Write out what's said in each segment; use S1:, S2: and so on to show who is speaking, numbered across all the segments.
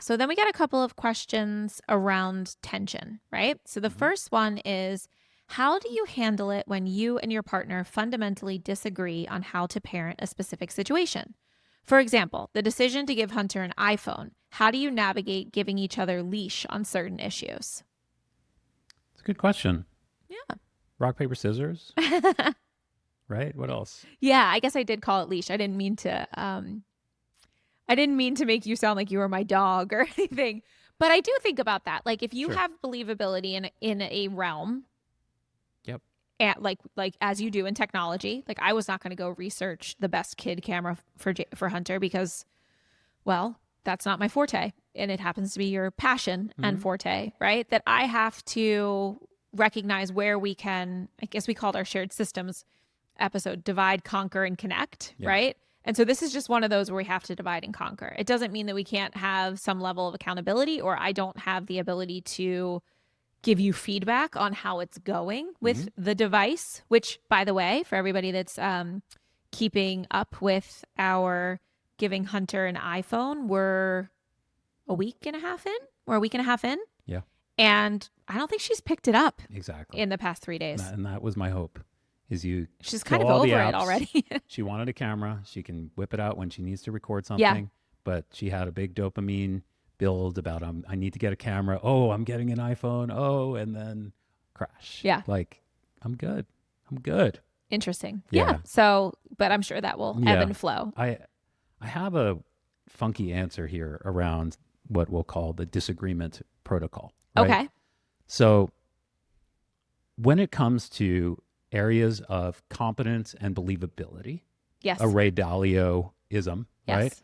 S1: So then we got a couple of questions around tension, right? So the first one is, how do you handle it when you and your partner fundamentally disagree on how to parent a specific situation? For example, the decision to give Hunter an iPhone. How do you navigate giving each other leash on certain issues?
S2: It's a good question.
S1: Yeah.
S2: Rock, paper, scissors, right? What else?
S1: Yeah, I guess I did call it leash. I didn't mean to make you sound like you were my dog or anything. But I do think about that. Like if you
S2: Sure.
S1: have believability in a realm,
S2: Yep.
S1: at like as you do in technology, like I was not going to go research the best kid camera for Hunter because, well, that's not my forte, and it happens to be your passion and forte, right? That I have to recognize where we can. I guess we called our shared systems episode divide, conquer, and connect,
S2: Yeah.
S1: right? And so this is just one of those where we have to divide and conquer. It doesn't mean that we can't have some level of accountability, or I don't have the ability to give you feedback on how it's going with the device, which, by the way, for everybody that's keeping up with our giving Hunter an iPhone, we're a week and a half in. We're a week and a half in.
S2: Yeah.
S1: And I don't think she's picked it up
S2: Exactly.
S1: in the past 3 days.
S2: And that was my hope. Is you
S1: She's
S2: kill
S1: kind of
S2: all the
S1: over it
S2: apps.
S1: already.
S2: She wanted a camera. She can whip it out when she needs to record
S1: Yeah.
S2: something. But she had a big dopamine build about I need to get a camera. Oh, I'm getting an iPhone. Oh, and then crash.
S1: Yeah.
S2: Like, I'm good. I'm good.
S1: Interesting.
S2: Yeah.
S1: Yeah. So, but I'm sure that will ebb
S2: Yeah.
S1: and flow.
S2: I have a funky answer here around what we'll call the disagreement protocol. Right?
S1: Okay.
S2: So when it comes to areas of competence and believability,
S1: Yes.
S2: a Ray Dalio-ism,
S1: Yes.
S2: right?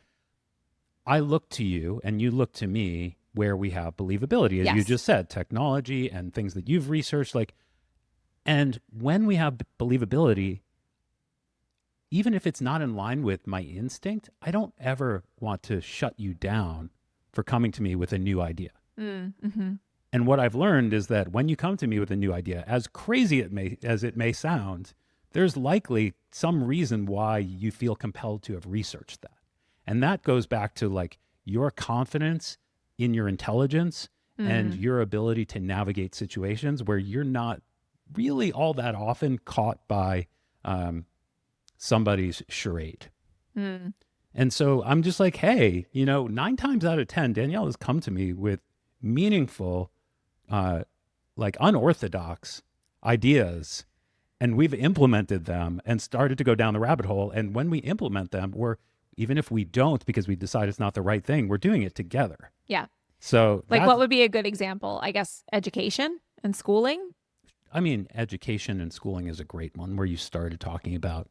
S2: I look to you and you look to me where we have believability, as you
S1: Yes.
S2: just said, technology and things that you've researched. And when we have believability, even if it's not in line with my instinct, I don't ever want to shut you down for coming to me with a new idea.
S1: Mm-hmm.
S2: And what I've learned is that when you come to me with a new idea, as crazy as it may sound, there's likely some reason why you feel compelled to have researched that. And that goes back to like your confidence in your intelligence and your ability to navigate situations where you're not really all that often caught by somebody's charade. And so I'm just like, hey, 9 times out of 10, Danielle has come to me with meaningful, like unorthodox ideas, and we've implemented them and started to go down the rabbit hole. And when we implement them, even if we don't because we decide it's not the right thing, we're doing it together.
S1: Yeah.
S2: So
S1: Like what would be a good example? I guess education and schooling.
S2: I mean, education and schooling is a great one where you started talking about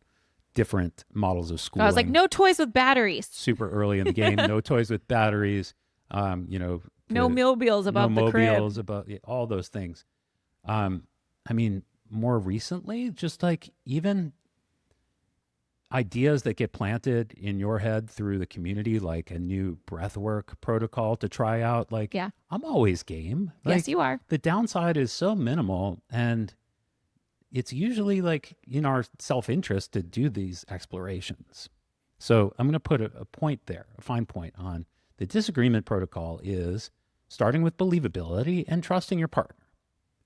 S2: different models of schooling.
S1: I was like, no toys with batteries.
S2: Super early in the game, no toys with batteries,
S1: No mobiles above
S2: no
S1: the crib.
S2: mobiles, about all those things. I mean, more recently, just like even ideas that get planted in your head through the community, like a new breathwork protocol to try out. Like,
S1: Yeah.
S2: I'm always game. Like,
S1: Yes, you are.
S2: the downside is so minimal, and it's usually like in our self-interest to do these explorations. So I'm going to put a point there, a fine point on the disagreement protocol is starting with believability and trusting your partner,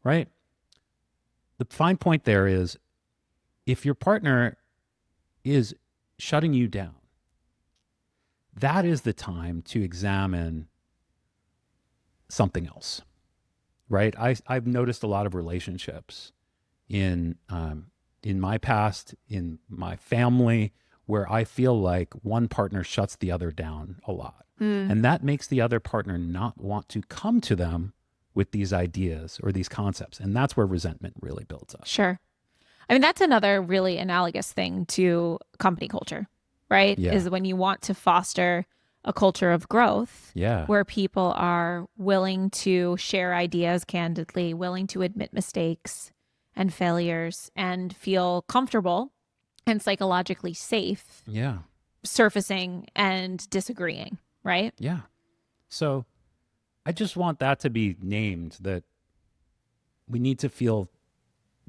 S2: right? The fine point there is if your partner is shutting you down, that is the time to examine something else, right? I've noticed a lot of relationships in my past, in my family, where I feel like one partner shuts the other down a lot. And that makes the other partner not want to come to them with these ideas or these concepts. And that's where resentment really builds up.
S1: Sure. I mean, that's another really analogous thing to company culture, right?
S2: Yeah.
S1: Is when you want to foster a culture of growth
S2: Yeah.
S1: where people are willing to share ideas candidly, willing to admit mistakes and failures, and feel comfortable and psychologically safe
S2: Yeah.
S1: surfacing and disagreeing, right?
S2: Yeah. So I just want that to be named, that we need to feel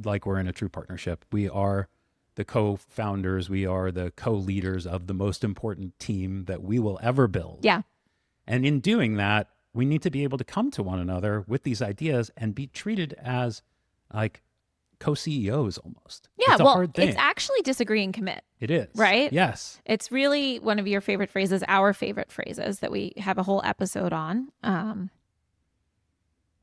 S2: like we're in a true partnership. We are the co-founders. We are the co-leaders of the most important team that we will ever build.
S1: Yeah.
S2: And in doing that, we need to be able to come to one another with these ideas and be treated as like co-CEOs almost.
S1: Yeah,
S2: It's a
S1: well,
S2: hard thing.
S1: it's actually disagree and commit,
S2: It is.
S1: right?
S2: Yes.
S1: It's really one of your favorite phrases, our favorite phrases that we have a whole episode on.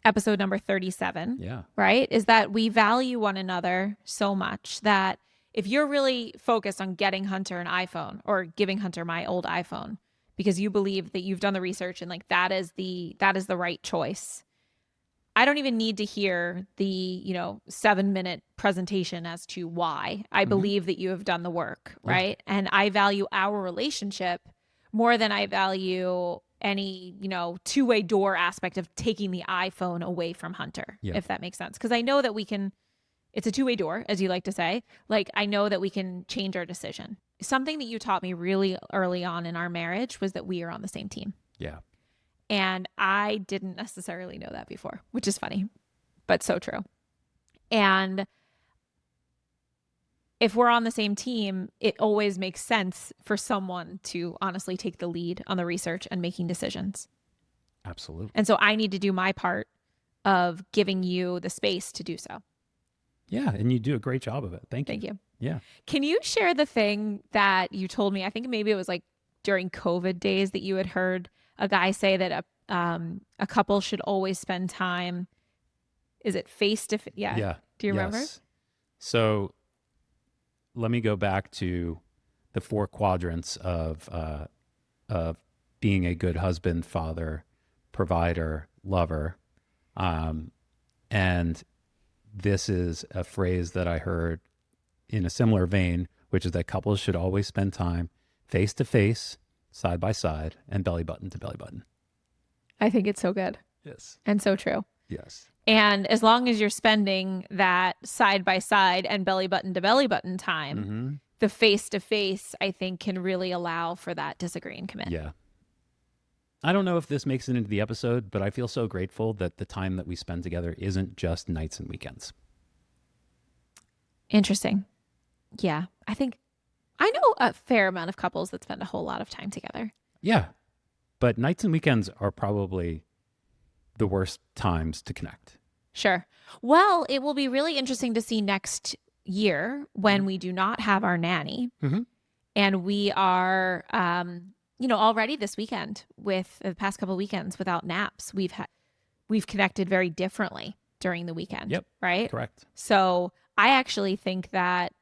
S1: Episode number 37.
S2: Yeah.
S1: Right? Is that we value one another so much that if you're really focused on getting Hunter an iPhone or giving Hunter my old iPhone because you believe that you've done the research and like that is the right choice. I don't even need to hear the, 7-minute presentation as to why. I believe that you have done the work, right? Yeah. And I value our relationship more than I value any, two-way door aspect of taking the iPhone away from Hunter, if that makes sense. Because I know that we can, it's a two-way door, as you like to say. Like, I know that we can change our decision. Something that you taught me really early on in our marriage was that we are on the same team.
S2: Yeah.
S1: And I didn't necessarily know that before, which is funny, but so true. And if we're on the same team, it always makes sense for someone to honestly take the lead on the research and making decisions.
S2: Absolutely.
S1: And so I need to do my part of giving you the space to do so.
S2: Yeah. And you do a great job of it. Thank you.
S1: Thank you.
S2: Yeah.
S1: Can you share the thing that you told me? I think maybe it was like during COVID days that you had heard a guy say that a couple should always spend time. Is it face to face? Yeah.
S2: Yeah.
S1: Do you remember?
S2: So let me go back to the 4 quadrants of being a good husband, father, provider, lover. And this is a phrase that I heard in a similar vein, which is that couples should always spend time face to face, side by side, and belly button to belly button.
S1: I think it's so good.
S2: Yes.
S1: And so true.
S2: Yes.
S1: And as long as you're spending that side by side and belly button to belly button time, the face to face, I think, can really allow for that disagree and commit.
S2: Yeah. I don't know if this makes it into the episode, but I feel so grateful that the time that we spend together isn't just nights and weekends.
S1: Interesting. Yeah. I know a fair amount of couples that spend a whole lot of time together.
S2: Yeah. But nights and weekends are probably the worst times to connect.
S1: Sure. Well, it will be really interesting to see next year when we do not have our nanny and we are, already this weekend with the past couple of weekends without naps, we've connected very differently during the weekend.
S2: Yep.
S1: Right.
S2: Correct.
S1: So I actually think that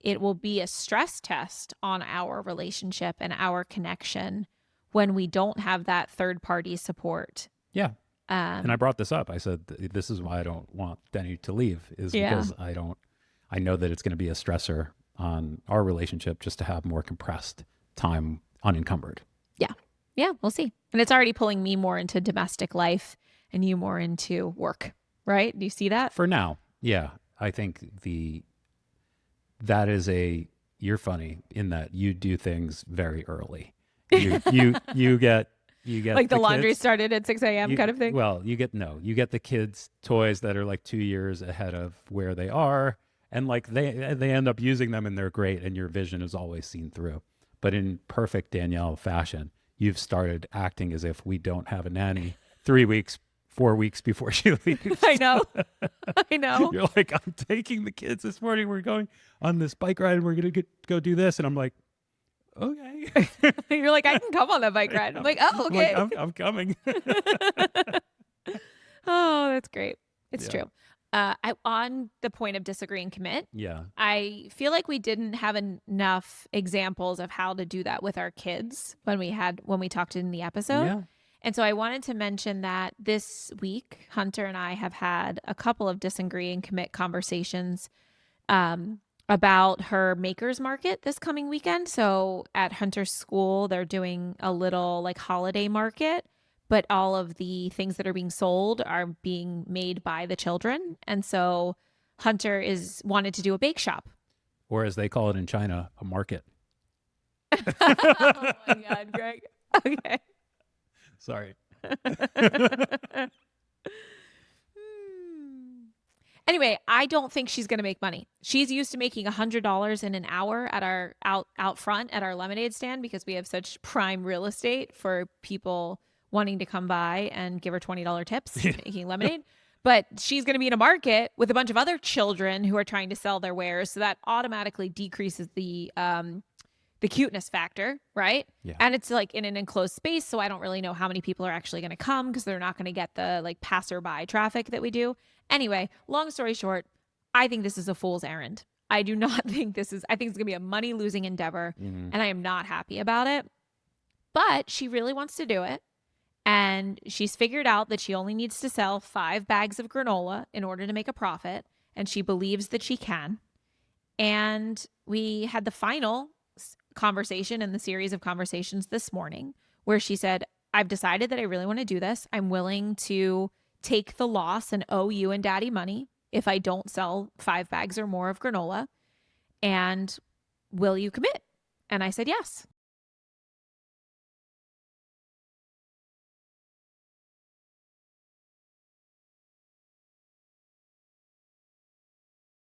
S1: it will be a stress test on our relationship and our connection when we don't have that third party support.
S2: Yeah. And I brought this up. I said, this is why I don't want Denny to leave, is because I know that it's going to be a stressor on our relationship just to have more compressed time unencumbered.
S1: Yeah. Yeah. We'll see. And it's already pulling me more into domestic life and you more into work, right? Do you see that?
S2: For now. Yeah. I think you're funny in that you do things very early. You get
S1: like the laundry kids started at 6 a.m. kind of thing.
S2: Well, you get the kids' toys that are like 2 years ahead of where they are, and like they end up using them and they're great, and your vision is always seen through. But in perfect Danielle fashion, you've started acting as if we don't have a nanny 3 weeks, 4 weeks before she leaves.
S1: I know.
S2: You're like, I'm taking the kids this morning. We're going on this bike ride and we're going to go do this. And I'm like, okay.
S1: You're like, I can come on that bike ride. I'm like, oh, okay.
S2: I'm coming.
S1: Oh, that's great. It's true. On the point of disagree and commit, I feel like we didn't have enough examples of how to do that with our kids when we talked in the episode.
S2: Yeah.
S1: And so I wanted to mention that this week, Hunter and I have had a couple of disagree and commit conversations about her makers market this coming weekend. So at Hunter's school, they're doing a little like holiday market, but all of the things that are being sold are being made by the children. And so Hunter wanted to do a bake shop.
S2: Or as they call it in China, a market.
S1: Oh my God, Greg. Okay.
S2: Sorry.
S1: Anyway, I don't think she's going to make money. She's used to making $100 in an hour at our out front at our lemonade stand because we have such prime real estate for people wanting to come by and give her $20 tips making lemonade. But she's going to be in a market with a bunch of other children who are trying to sell their wares. So that automatically decreases the cuteness factor, right?
S2: Yeah.
S1: And it's like in an enclosed space. So I don't really know how many people are actually going to come because they're not going to get the like passerby traffic that we do. Anyway, long story short, I think this is a fool's errand. I do not think this is, I think it's going to be a money losing endeavor and I am not happy about it. But she really wants to do it. And she's figured out that she only needs to sell 5 bags of granola in order to make a profit. And she believes that she can. And we had the final conversation in the series of conversations this morning where she said, I've decided that I really want to do this. I'm willing to take the loss and owe you and daddy money if I don't sell 5 bags or more of granola. And will you commit? And I said, yes.